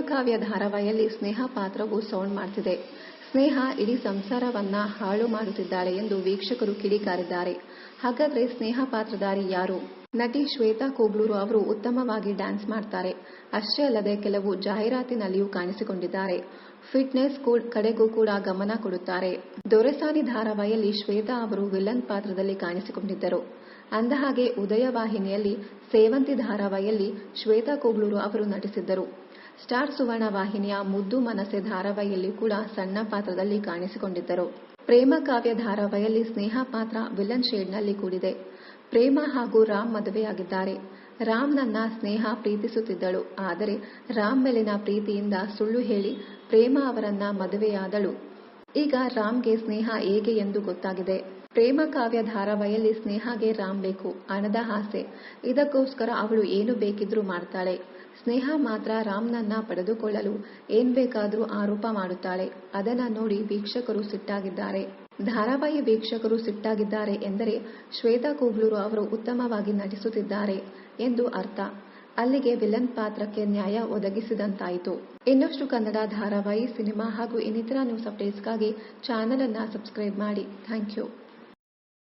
ಕಾವ್ಯ ಧಾರಾವಾಹಿಯಲ್ಲಿ ಸ್ನೇಹ ಪಾತ್ರವು ಸೌಂಡ್ ಮಾಡ್ತಿದೆ. ಸ್ನೇಹ ಇಡೀ ಸಂಸಾರವನ್ನ ಹಾಳು ಮಾಡುತ್ತಿದ್ದಾಳೆ ಎಂದು ವೀಕ್ಷಕರು ಕಿಡಿಕಾರಿದ್ದಾರೆ. ಹಾಗಾದ್ರೆ ಸ್ನೇಹ ಪಾತ್ರಧಾರಿ ಯಾರು? ನಟಿ ಶ್ವೇತಾ ಕೋಗ್ಲೂರು ಅವರು ಉತ್ತಮವಾಗಿ ಡ್ಯಾನ್ಸ್ ಮಾಡ್ತಾರೆ. ಅಷ್ಟೇ ಅಲ್ಲದೆ ಕೆಲವು ಜಾಹೀರಾತಿನಲ್ಲಿಯೂ ಕಾಣಿಸಿಕೊಂಡಿದ್ದಾರೆ. ಫಿಟ್ನೆಸ್ ಕಡೆಗೂ ಕೂಡ ಗಮನ ಕೊಡುತ್ತಾರೆ. ದೊರೆಸಾನಿ ಧಾರಾವಾಹಿಯಲ್ಲಿ ಶ್ವೇತಾ ಅವರು ವಿಲನ್ ಪಾತ್ರದಲ್ಲಿ ಕಾಣಿಸಿಕೊಂಡಿದ್ದರು. ಅಂದಹಾಗೆ ಉದಯ ವಾಹಿನಿಯಲ್ಲಿ ಸೇವಂತಿ ಧಾರಾವಾಹಿಯಲ್ಲಿ ಶ್ವೇತಾ ಕೋಗ್ಲೂರು ಅವರು ನಟಿಸಿದ್ದರು. ಸ್ಟಾರ್ ಸುವರ್ಣ ವಾಹಿನಿಯ ಮುದ್ದು ಮನಸೆ ಧಾರಾವಾಹಿಯಲ್ಲಿ ಕೂಡ ಸಣ್ಣ ಪಾತ್ರದಲ್ಲಿ ಕಾಣಿಸಿಕೊಂಡಿದ್ದರು. ಪ್ರೇಮ ಕಾವ್ಯ ಧಾರಾವಾಹಿಯಲ್ಲಿ ಸ್ನೇಹ ಪಾತ್ರ ವಿಲನ್ ಶೇಡ್ನಲ್ಲಿ ಕೂಡಿದೆ. ಪ್ರೇಮ ಹಾಗೂ ರಾಮ್ ಮದುವೆಯಾಗಿದ್ದಾರೆ. ರಾಮ್ನನ್ನ ಸ್ನೇಹ ಪ್ರೀತಿಸುತ್ತಿದ್ದಳು. ಆದರೆ ರಾಮ್ ಮೇಲಿನ ಪ್ರೀತಿಯಿಂದ ಸುಳ್ಳು ಹೇಳಿ ಪ್ರೇಮ ಅವರನ್ನ ಮದುವೆಯಾದಳು. ಈಗ ರಾಮ್ಗೆ ಸ್ನೇಹ ಹೇಗೆ ಎಂದು ಗೊತ್ತಾಗಿದೆ. ಪ್ರೇಮ ಕಾವ್ಯ ಧಾರಾವಾಹಿಯಲ್ಲಿ ಸ್ನೇಹಾಗೆ ರಾಮ್ ಬೇಕು, ಹಣದ ಆಸೆ. ಇದಕ್ಕೋಸ್ಕರ ಅವಳು ಏನು ಬೇಕಿದ್ರೂ ಮಾಡ್ತಾಳೆ. ಸ್ನೇಹ ಮಾತ್ರ ರಾಮ್ನನ್ನ ಪಡೆದುಕೊಳ್ಳಲು ಏನ್ ಬೇಕಾದ್ರೂ ಆರೋಪ ಮಾಡುತ್ತಾಳೆ. ಅದನ್ನ ನೋಡಿ ವೀಕ್ಷಕರು ಸಿಟ್ಟಾಗಿದ್ದಾರೆ. ಧಾರಾವಾಹಿ ವೀಕ್ಷಕರು ಸಿಟ್ಟಾಗಿದ್ದಾರೆ ಎಂದರೆ ಶ್ವೇತಾ ಕೋಗ್ಲೂರು ಅವರು ಉತ್ತಮವಾಗಿ ನಟಿಸುತ್ತಿದ್ದಾರೆ ಎಂದು ಅರ್ಥ. ಅಲ್ಲಿಗೆ ವಿಲನ್ ಪಾತ್ರಕ್ಕೆ ನ್ಯಾಯ ಒದಗಿಸಿದಂತಾಯಿತು. ಇನ್ನಷ್ಟು ಕನ್ನಡ ಧಾರಾವಾಹಿ, ಸಿನಿಮಾ ಹಾಗೂ ಇನ್ನಿತರ ನ್ಯೂಸ್ ಅಪ್ಡೇಟ್ಸ್ಗಾಗಿ ಚಾನೆಲ್ ಅನ್ನ ಸಬ್ಸ್ಕ್ರೈಬ್ ಮಾಡಿ. Thank you.